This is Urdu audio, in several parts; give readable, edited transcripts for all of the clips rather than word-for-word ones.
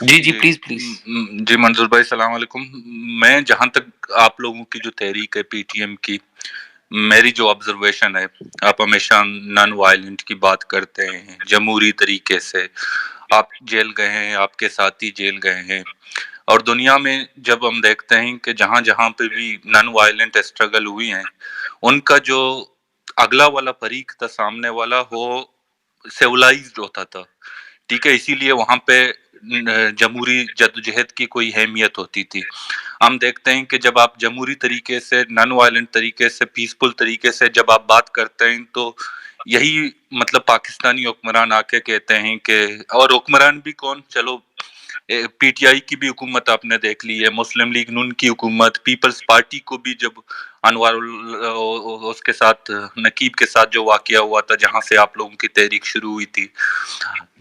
G G please please. جی منظور بھائی السلام علیکم. میں جہاں تک آپ لوگوں کی جو تحریک ہے پی ٹی ایم کی، میری جو آبزرویشن ہے، آپ ہمیشہ نان وائلنٹ کی بات کرتے ہیں، جمہوری طریقے سے. آپ جیل گئے ہیں، آپ کے ساتھی جیل گئے ہیں، اور دنیا میں جب ہم دیکھتے ہیں کہ جہاں جہاں پہ بھی نان وائلنٹ اسٹرگل ہوئی ہیں، ان کا جو اگلا والا فریق تھا، سامنے والا، وہ سیولائزڈ ہوتا تھا. ٹھیک ہے، اسی لیے وہاں پہ جمہوری جدوجہد کی کوئی اہمیت ہوتی تھی. ہم دیکھتے ہیں کہ جب آپ جمہوری طریقے سے، نان وائلنٹ طریقے سے، پیسفل طریقے سے جب آپ بات کرتے ہیں، تو یہی مطلب پاکستانی حکمران آ کے کہتے ہیں کہ، اور حکمران بھی کون، چلو پی ٹی آئی کی بھی حکومت آپ نے دیکھ لی ہے، مسلم لیگ نون کی حکومت، پیپلز پارٹی کو بھی جب انوار اس کے ساتھ، نقیب کے ساتھ جو واقعہ ہوا تھا جہاں سے آپ لوگوں کی تحریک شروع ہوئی تھی،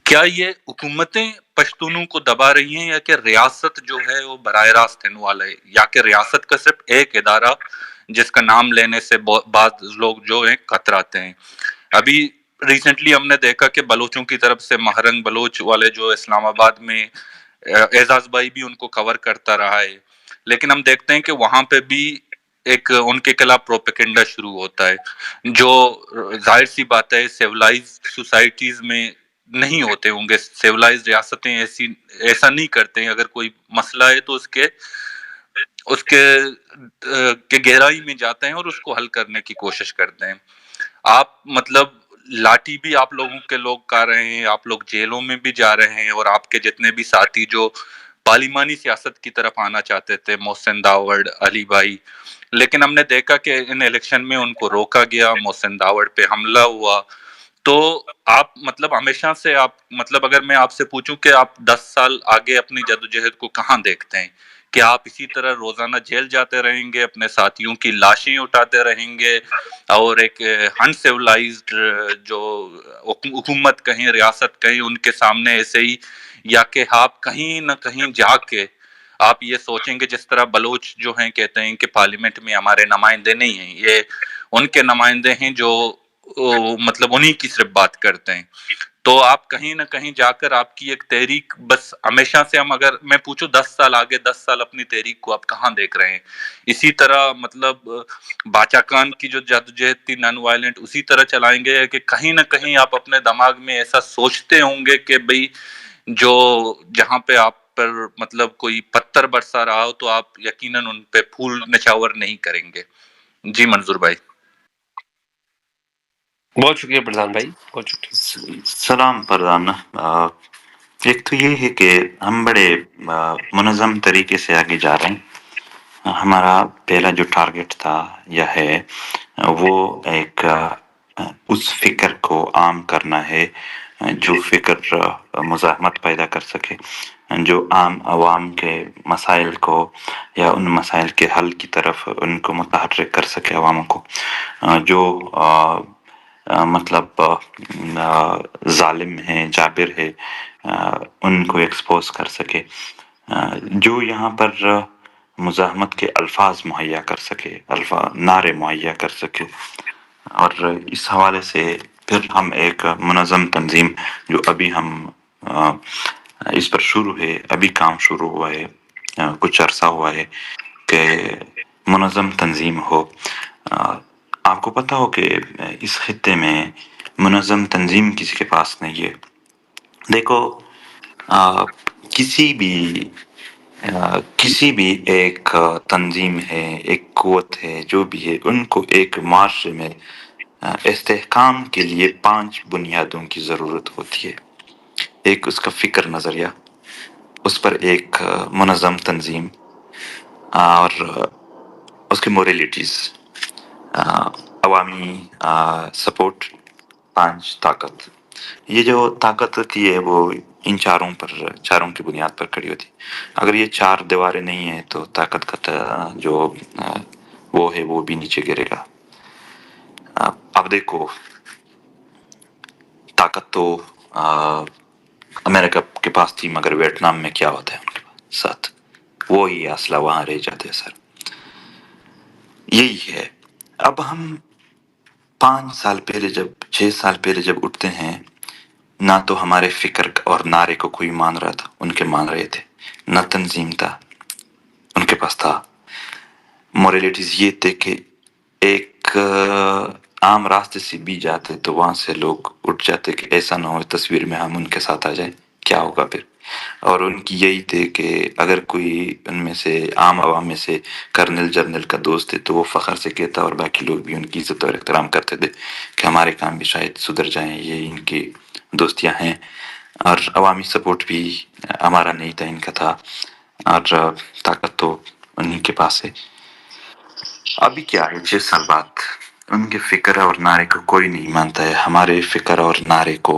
کیا یہ حکومتیں پشتونوں کو دبا رہی ہیں، یا کہ ریاست جو ہے وہ براہ راست انوالو ہے، یا کہ ریاست کا صرف ایک ادارہ جس کا نام لینے سے بعض لوگ جو ہیں کتراتے ہیں؟ ابھی ریسنٹلی ہم نے دیکھا کہ بلوچوں کی طرف سے مہرنگ بلوچ والے جو اسلام آباد میں، اعزاز بھائی بھی ان کو کور کرتا رہا ہے، لیکن ہم دیکھتے ہیں کہ وہاں پہ بھی ایک ان کے خلاف پروپیگنڈا شروع ہوتا ہے، جو ظاہر سی بات ہے سیولائز سوسائٹیز میں نہیں ہوتے ہوں گے. سیولائز ریاستیں ایسا نہیں کرتے ہیں. اگر کوئی مسئلہ ہے تو اس کے گہرائی میں جاتے ہیں اور اس کو حل کرنے کی کوشش کرتے ہیں. آپ مطلب لاٹھی بھی آپ لوگوں کے لوگ کھا رہے ہیں، آپ لوگ جیلوں میں بھی جا رہے ہیں، اور آپ کے جتنے بھی ساتھی جو پارلیمانی سیاست کی طرف آنا چاہتے تھے، محسن داوڑ، علی بھائی، لیکن ہم نے دیکھا کہ ان الیکشن میں ان کو روکا گیا، محسن داوڑ پہ حملہ ہوا. تو آپ مطلب ہمیشہ سے آپ مطلب اگر میں آپ سے پوچھوں کہ آپ 10 سال آگے اپنی جدوجہد کو کہاں دیکھتے ہیں؟ کہ آپ اسی طرح روزانہ جیل جاتے رہیں گے، اپنے ساتھیوں کی لاشیں اٹھاتے رہیں گے، اور ایک انسیولائزڈ جو حکومت کہیں، ریاست کہیں، ان کے سامنے ایسے ہی، یا کہ آپ کہیں نہ کہیں جا کے آپ یہ سوچیں گے جس طرح بلوچ جو ہیں کہتے ہیں کہ پارلیمنٹ میں ہمارے نمائندے نہیں ہیں، یہ ان کے نمائندے ہیں جو مطلب انہی کی صرف بات کرتے ہیں. تو آپ کہیں نہ کہیں جا کر آپ کی ایک تحریک، بس ہمیشہ سے ہم اگر میں پوچھوں 10 سال آگے، 10 سال اپنی تحریک کو آپ کہاں دیکھ رہے ہیں؟ اسی طرح مطلب باچا خان کی جو جدوجہد تھی نان وائلنٹ، اسی طرح چلائیں گے، کہ کہیں نہ کہیں آپ اپنے دماغ میں ایسا سوچتے ہوں گے کہ بھئی جو جہاں پہ آپ پر مطلب کوئی پتھر برسا رہا ہو تو آپ یقیناً ان پہ پھول نچاور نہیں کریں گے. جی منظور بھائی. بہت شکریہ پردھان بھائی، بہت شکریہ. سلام پردھان. ایک تو یہ ہے کہ ہم بڑے منظم طریقے سے آگے جا رہے ہیں. ہمارا پہلا جو ٹارگٹ تھا یہ ہے، وہ ایک اس فکر کو عام کرنا ہے جو فکر مزاحمت پیدا کر سکے، جو عام عوام کے مسائل کو یا ان مسائل کے حل کی طرف ان کو متحرک کر سکے، عوام کو، جو مطلب ظالم ہیں، جابر ہے، ان کو ایکسپوز کر سکے، جو یہاں پر مزاحمت کے الفاظ مہیا کر سکے، نعرے مہیا کر سکے. اور اس حوالے سے پھر ہم ایک منظم تنظیم، جو ابھی ہم اس پر شروع ہے، ابھی کام شروع ہوا ہے، کچھ عرصہ ہوا ہے کہ منظم تنظیم ہو. آپ کو پتہ ہو کہ اس خطے میں منظم تنظیم کسی کے پاس نہیں ہے. دیکھو، کسی بھی ایک تنظیم ہے، ایک قوت ہے، جو بھی ہے، ان کو ایک معاشرے میں استحکام کے لیے 5 بنیادوں کی ضرورت ہوتی ہے. ایک اس کا فکر نظریہ، اس پر ایک منظم تنظیم، اور اس کی موریلٹیز، عوامی سپورٹ، 5 طاقت. یہ جو طاقت ہوتی ہے وہ ان چاروں کی بنیاد پر کھڑی ہوتی ہے. اگر یہ 4 دیواریں نہیں ہیں تو طاقت کا جو وہ ہے وہ بھی نیچے گرے گا. اب دیکھو، طاقت تو امریکہ کے پاس تھی، مگر ویتنام میں کیا ہوتا ہے ان کے ساتھ؟ وہی اسلحہ وہاں رہ جاتے ہیں سر. یہی ہے. اب ہم 5 سال پہلے 6 سال پہلے جب اٹھتے ہیں نہ تو ہمارے فکر اور نعرے کو کوئی مان رہا تھا، ان کے مان رہے تھے، نہ تنظیم تھا ان کے پاس تھا۔ موریلٹیز یہ تھے کہ ایک عام راستے سے بھی جاتے تو وہاں سے لوگ اٹھ جاتے کہ ایسا نہ ہو تصویر میں ہم ان کے ساتھ آ جائیں، کیا ہوگا پھر۔ اور ان کی یہی تھے کہ اگر کوئی ان میں سے عام عوام میں سے کرنل جرنل کا دوست ہے تو وہ فخر سے کہتا، اور باقی لوگ بھی ان کی عزت اور احترام کرتے تھے کہ ہمارے کام بھی شاید سدھر جائیں، یہ ان کی دوستیاں ہیں۔ اور عوامی سپورٹ بھی ہمارا نہیں تھا، ان کا تھا، اور طاقت تو انہیں کے پاس ہے۔ ابھی کیا ہے 6 سال بعد ان کے فکر اور نعرے کو کوئی نہیں مانتا ہے، ہمارے فکر اور نعرے کو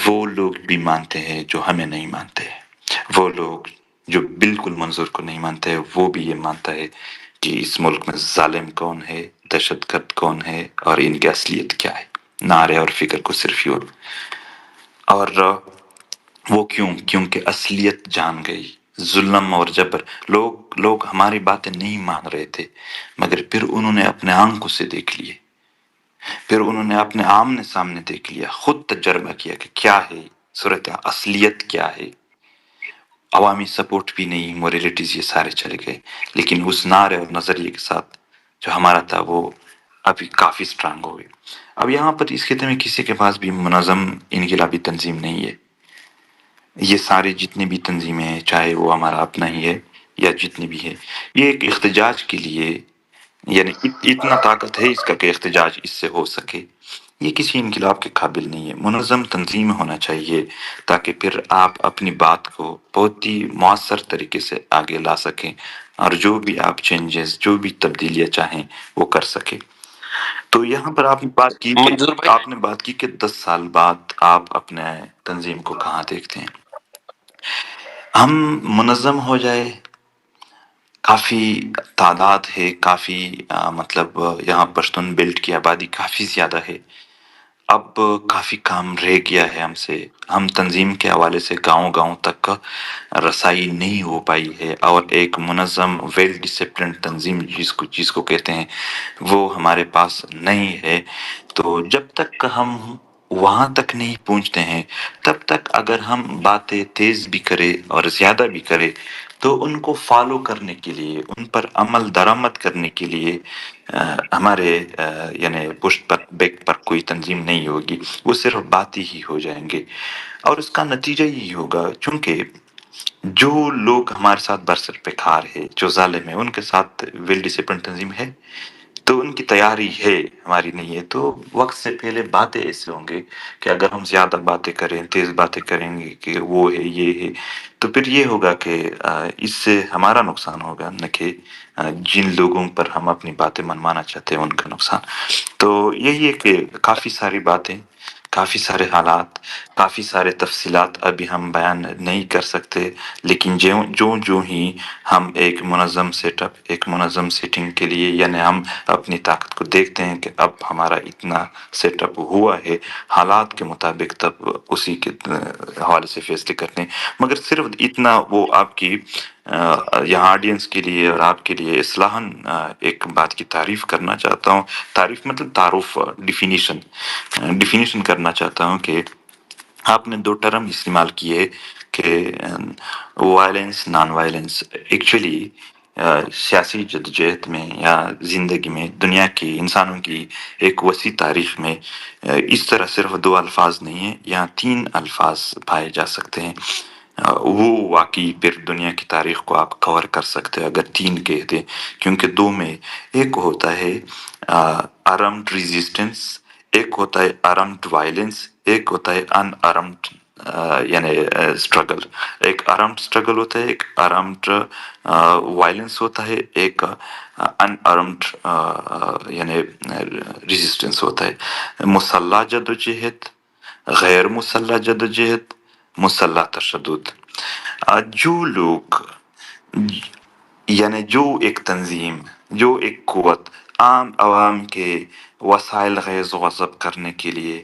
وہ لوگ بھی مانتے ہیں جو ہمیں نہیں مانتے ہیں، وہ لوگ جو بالکل منظور کو نہیں مانتے ہیں وہ بھی یہ مانتا ہے کہ اس ملک میں ظالم کون ہے، دہشت گرد کون ہے، اور ان کی اصلیت کیا ہے، نعرے اور فکر کو صرف یوں۔ اور وہ کیونکہ اصلیت جان گئی، ظلم اور جبر، لوگ ہماری باتیں نہیں مان رہے تھے، مگر پھر انہوں نے اپنے آنکھوں سے دیکھ لیے، پھر انہوں نے اپنے آمنے سامنے دیکھ لیا، خود تجربہ کیا کہ کیا ہے صورت، اصلیت کیا ہے۔ عوامی سپورٹ بھی نہیں، موریلٹیز یہ سارے چلے گئے، لیکن اس نعرے اور نظریے کے ساتھ جو ہمارا تھا وہ ابھی کافی سٹرانگ ہو گئے۔ اب یہاں پر اس خطے میں کسی کے پاس بھی منظم انقلابی تنظیم نہیں ہے۔ یہ سارے جتنے بھی تنظیمیں ہیں، چاہے وہ ہمارا اپنا ہی ہے یا جتنی بھی ہے، یہ ایک احتجاج کے لیے، یعنی اتنا طاقت ہے اس کا کہ احتجاج اس سے ہو سکے، یہ کسی انقلاب کے قابل نہیں ہے۔ منظم تنظیم ہونا چاہیے تاکہ پھر آپ اپنی بات کو بہت ہی مؤثر طریقے سے آگے لا سکیں، اور جو بھی آپ چینجز، جو بھی تبدیلیاں چاہیں وہ کر سکیں۔ تو یہاں پر آپ نے بات کی کہ منظور بھائی، 10 سال بعد آپ اپنے تنظیم کو کہاں دیکھتے ہیں۔ ہم منظم ہو جائے، کافی تعداد ہے، کافی مطلب یہاں پشتون بیلٹ کی آبادی کافی زیادہ ہے، اب کافی کام رہ گیا ہے ہم سے، ہم تنظیم کے حوالے سے گاؤں گاؤں تک رسائی نہیں ہو پائی ہے، اور ایک منظم ویل ڈسپلنڈ تنظیم جس کو کہتے ہیں وہ ہمارے پاس نہیں ہے۔ تو جب تک ہم وہاں تک نہیں پہنچتے ہیں، تب تک اگر ہم باتیں تیز بھی کریں اور زیادہ بھی کریں تو ان کو فالو کرنے کے لیے، ان پر عمل درآمد کرنے کے لیے ہمارے یعنی پشت پر بیک پر کوئی تنظیم نہیں ہوگی، وہ صرف باتیں ہی ہو جائیں گے، اور اس کا نتیجہ یہی ہوگا، چونکہ جو لوگ ہمارے ساتھ برسر پہ کھار ہے، جو ظالم ہے، ان کے ساتھ ویل ڈسپلن تنظیم ہے تو ان کی تیاری ہے، ہماری نہیں ہے۔ تو وقت سے پہلے باتیں ایسے ہوں گے کہ اگر ہم زیادہ باتیں کریں، تیز باتیں کریں گے کہ وہ ہے یہ ہے، تو پھر یہ ہوگا کہ اس سے ہمارا نقصان ہوگا، نہ کہ جن لوگوں پر ہم اپنی باتیں منوانا چاہتے ہیں ان کا نقصان۔ تو یہی ہے کہ کافی ساری باتیں، کافی سارے حالات، کافی سارے تفصیلات ابھی ہم بیان نہیں کر سکتے، لیکن جو ہی ہم ایک منظم سیٹ اپ، ایک منظم سیٹنگ کے لیے، یعنی ہم اپنی طاقت کو دیکھتے ہیں کہ اب ہمارا اتنا سیٹ اپ ہوا ہے، حالات کے مطابق تب اسی کے حوالے سے فیصلے کرتے ہیں۔ مگر صرف اتنا وہ آپ کی یہاں آڈینس کے لیے اور آپ کے لیے اصلاحاً ایک بات کی تعریف کرنا چاہتا ہوں، تعریف مطلب تعارف، ڈیفینیشن کرنا چاہتا ہوں کہ آپ نے 2 ٹرم استعمال کیے کہ وائلنس، نان وائلنس۔ ایکچولی سیاسی جدوجہد میں یا زندگی میں، دنیا کی، انسانوں کی ایک وسیع تاریخ میں اس طرح صرف 2 الفاظ نہیں ہیں، یہاں 3 الفاظ پائے جا سکتے ہیں۔ وہ واقعی پھر دنیا کی تاریخ کو آپ کور کر سکتے ہیں اگر 3 کہتے، کیونکہ 2 میں ایک ہوتا ہے آرمڈ ریزسٹنس، ایک ہوتا ہے آرمڈ وائلنس، ایک ہوتا ہے ان آرمڈ یعنی اسٹرگل۔ ایک آرمڈ اسٹرگل ہوتا ہے، ایک آرمڈ وائلنس ہوتا ہے، ایک ان آرمڈ یعنی ریزسٹنس ہوتا ہے۔ مسلح جدوجہد، غیر مسلح جدوجہد، مسلح تشدد۔ جو لوگ، یعنی جو ایک تنظیم، جو ایک قوت عام عوام کے وسائل غیر غصب کرنے کے لیے